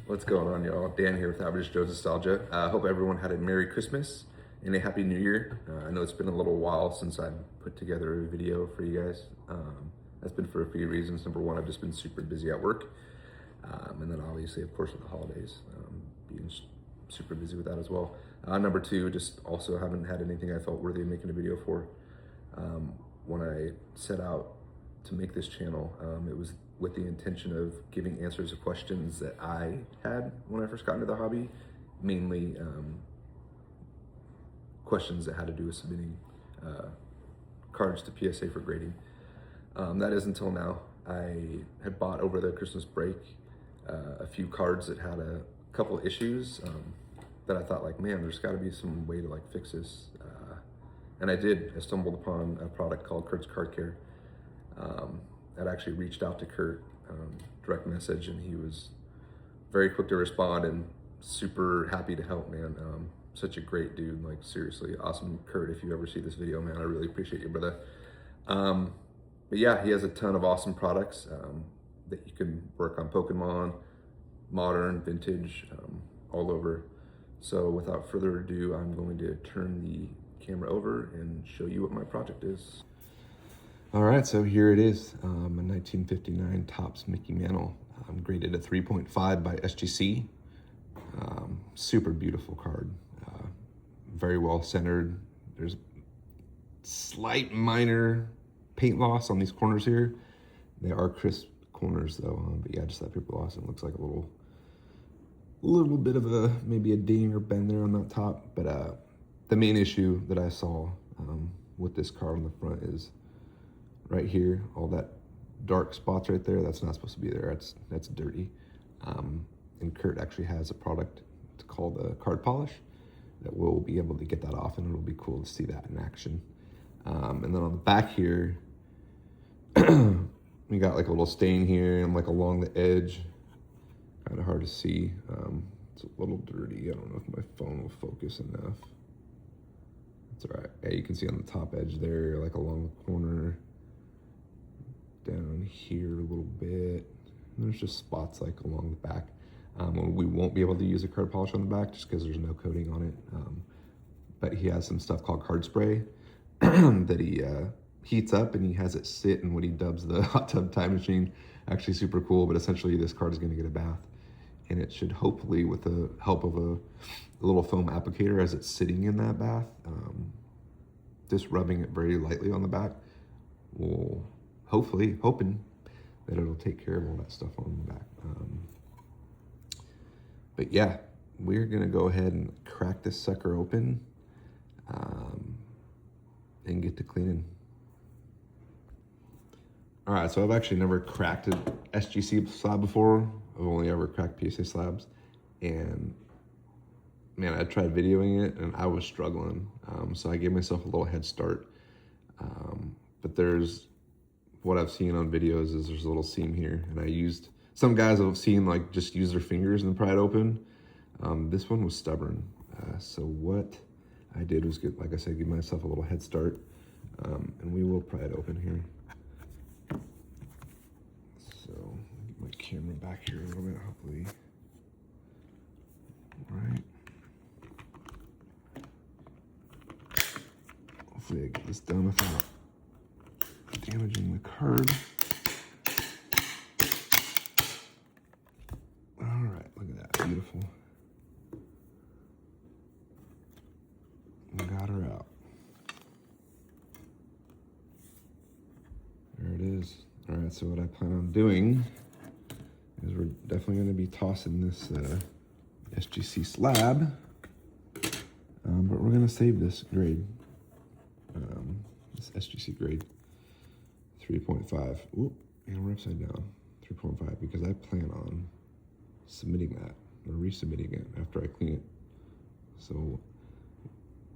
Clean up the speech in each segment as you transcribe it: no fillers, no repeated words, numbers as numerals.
What's going on, y'all? Dan here with Average Joe's Nostalgia. Hope everyone had a Merry Christmas and a Happy New Year. I know it's been a little while since I put together a video for you guys. That's been for a few reasons. Number one, I've just been super busy at work. And then obviously, of course, with the holidays, being super busy with that as well. Number two, just also haven't had anything I felt worthy of making a video for. When I set out to make this channel, it was with the intention of giving answers to questions that I had when I first got into the hobby, mainly questions that had to do with submitting cards to PSA for grading. That is until now. I had bought over the Christmas break a few cards that had a couple issues that I thought, like, man, there's got to be some way to like fix this. And I did. I stumbled upon a product called Kurt's Card Care. I'd actually reached out to Kurt, direct message, and he was very quick to respond and super happy to help, man. Such a great dude, like seriously, awesome. Kurt, if you ever see this video, man, I really appreciate you, brother. But yeah, he has a ton of awesome products that you can work on Pokemon, modern, vintage, all over. So without further ado, I'm going to turn the camera over and show you what my project is. All right, so here it is, a 1959 Topps Mickey Mantle, graded a 3.5 by SGC. Super beautiful card, very well centered. There's slight minor paint loss on these corners here. They are crisp corners though, but yeah, just that paper loss. It looks like a little bit of maybe a ding or bend there on that top. But the main issue that I saw with this card on the front is right here, all that dark spots right there, that's not supposed to be there. That's dirty. And Kurt actually has a product called a card polish that will be able to get that off, and it'll be cool to see that in action. And then on the back here, we got like a little stain here and like along the edge. Kind of hard to see. It's a little dirty. I don't know if my phone will focus enough. It's all right. Yeah, you can see on the top edge there, like along the corner. Down here a little bit. And there's just spots like along the back. We won't be able to use a card polish on the back just because there's no coating on it. But he has some stuff called card spray that he heats up, and he has it sit in what he dubs the hot tub time machine. Actually super cool, but essentially this card is going to get a bath, and it should hopefully, with the help of a little foam applicator as it's sitting in that bath, just rubbing it very lightly on the back will hoping that it'll take care of all that stuff on the back. But yeah, we're gonna go ahead and crack this sucker open and get to cleaning. All right, so I've actually never cracked an SGC slab before. I've only ever cracked PSA slabs, and man, I tried videoing it and I was struggling. So I gave myself a little head start. But what I've seen on videos is there's a little seam here, and some guys I've seen like just use their fingers and pry it open. This one was stubborn. So what I did was like I said, give myself a little head start, and we will pry it open here. So get my camera back here a little bit, hopefully. All right. Hopefully I get this done without damaging the card. All right, look at that, beautiful. We got her out. There it is. All right, so what I plan on doing is we're definitely going to be tossing this SGC slab, but we're going to save this grade, this SGC grade 3.5. Oop, and we're upside down. 3.5, because I plan on submitting that or resubmitting it after I clean it. So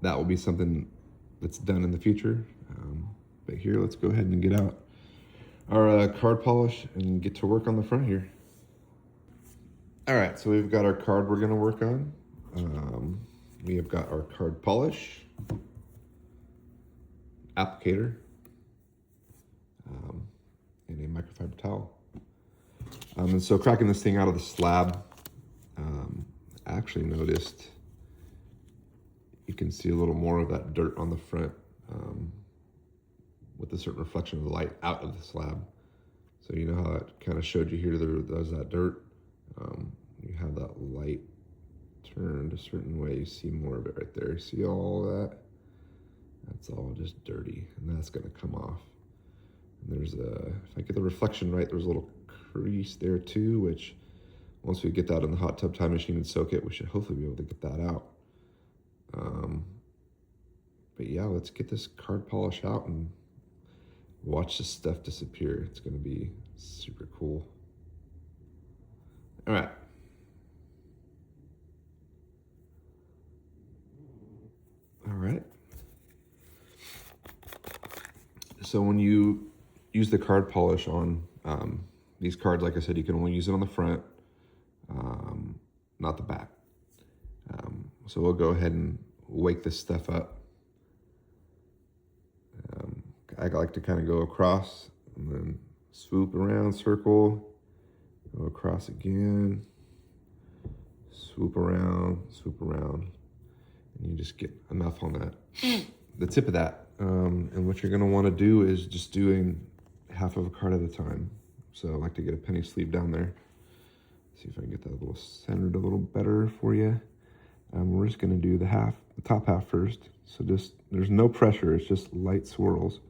that will be something that's done in the future. But here, let's go ahead and get out our card polish and get to work on the front here. All right, so we've got our card we're gonna work on. We have got our card polish, applicator, and a microfiber towel. And so cracking this thing out of the slab, actually noticed you can see a little more of that dirt on the front with a certain reflection of the light out of the slab. So you know how it kind of showed you here, there's that dirt. You have that light turned a certain way, you see more of it right there. See all that? That's all just dirty, and that's gonna come off. And there's if I get the reflection right, there's a little crease there too, which once we get that in the hot tub time machine and soak it, we should hopefully be able to get that out. But yeah, let's get this card polish out and watch this stuff disappear. It's gonna be super cool. All right. All right. So when you use the card polish on these cards, like I said, you can only use it on the front, not the back. So we'll go ahead and wake this stuff up. I like to kind of go across and then swoop around, circle, go across again, swoop around, and you just get enough on that, the tip of that. And what you're going to want to do is just doing half of a card at a time. So I like to get a penny sleeve down there. See if I can get that a little centered a little better for you. We're just going to do the top half first. So just, there's no pressure, it's just light swirls.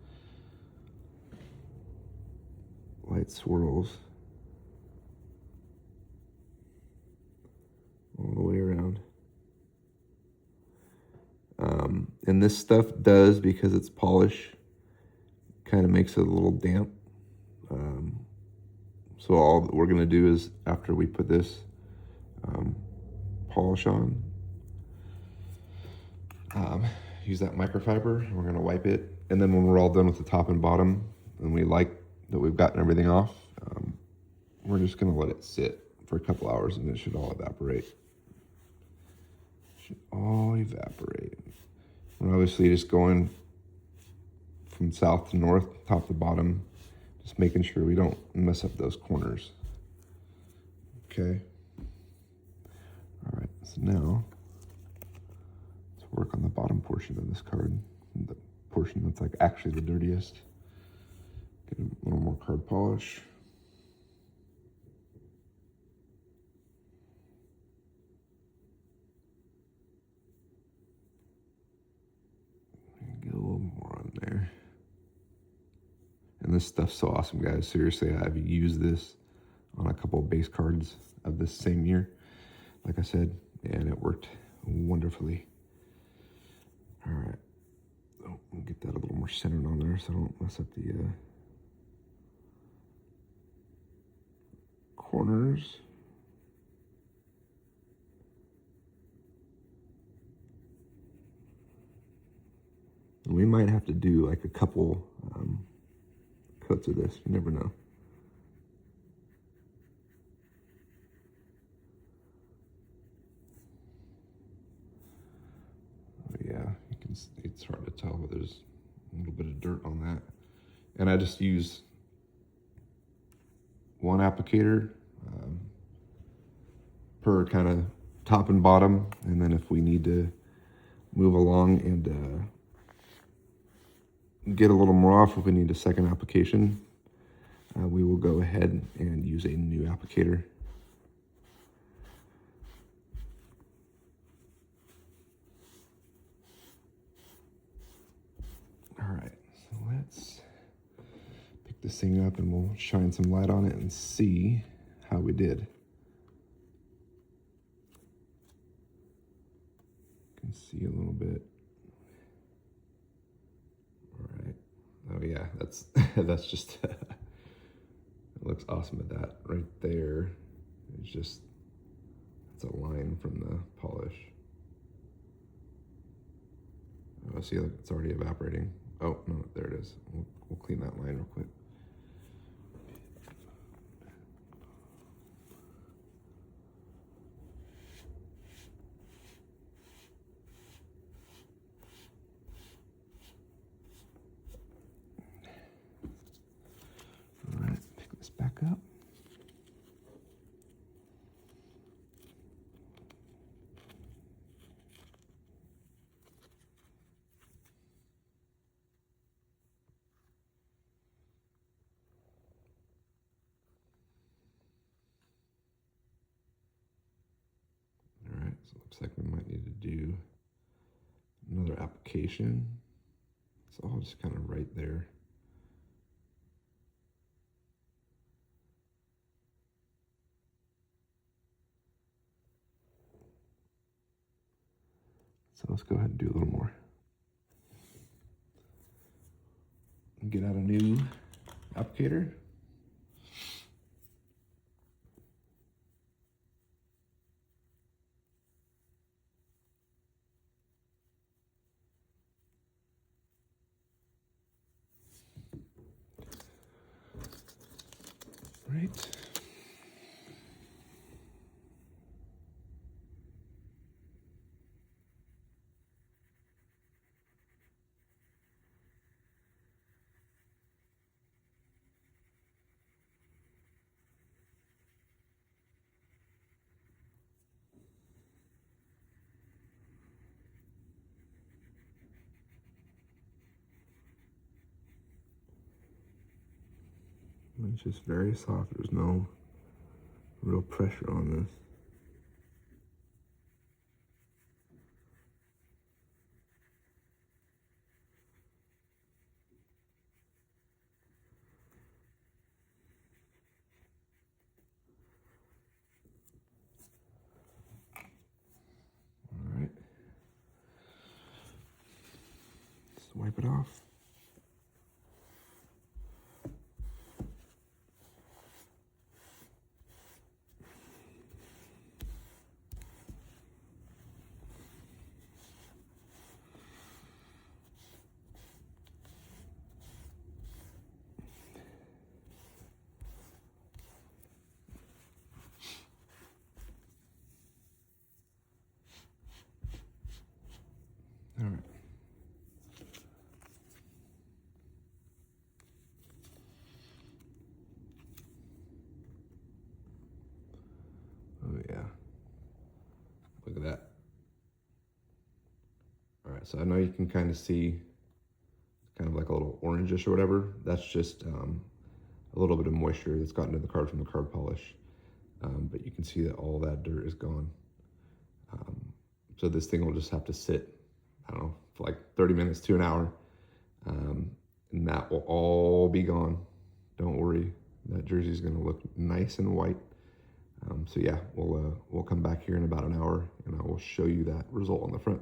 Light swirls all the way around. And this stuff does, because it's polish, kind of makes it a little damp. So all that we're going to do is, after we put this polish on, use that microfiber, and we're going to wipe it. And then when we're all done with the top and bottom, and we like that we've gotten everything off, we're just going to let it sit for a couple hours, and it should all evaporate. We're obviously just going from south to north, top to bottom, just making sure we don't mess up those corners. Okay. All right, so now let's work on the bottom portion of this card, the portion that's like actually the dirtiest. Get a little more card polish. Get a little more on there. And this stuff's so awesome, guys. Seriously, I've used this on a couple of base cards of this same year, like I said, and it worked wonderfully. All right. Oh, I'll get that a little more centered on there so I don't mess up the corners. And we might have to do like a couple coats of this. You never know. Oh, yeah, you can. It's hard to tell, but there's a little bit of dirt on that. And I just use one applicator per kind of top and bottom, and then if we need to move along and get a little more off, if we need a second application, we will go ahead and use a new applicator. All right, so let's pick this thing up and we'll shine some light on it and see how we did. You can see a little bit. Oh yeah, that's that's just it looks awesome at that right there. It's just, it's a line from the polish. Oh, see, look, it's already evaporating. Oh no, there it is. We'll clean that line real quick. Back up. Looks like we might need to do another application. It's all just kind of right there. So let's go ahead and do a little more. Get out a new applicator. Right. It's just very soft. There's no real pressure on this. All right. Just wipe it off. All right. Oh yeah. Look at that. All right, so I know you can kind of see kind of like a little orangish or whatever. That's just a little bit of moisture that's gotten to the card from the card polish. But you can see that all that dirt is gone. So this thing will just have to sit, I don't know, for like 30 minutes to an hour. And that will all be gone. Don't worry, that jersey is gonna look nice and white. So yeah, we'll come back here in about an hour and I will show you that result on the front.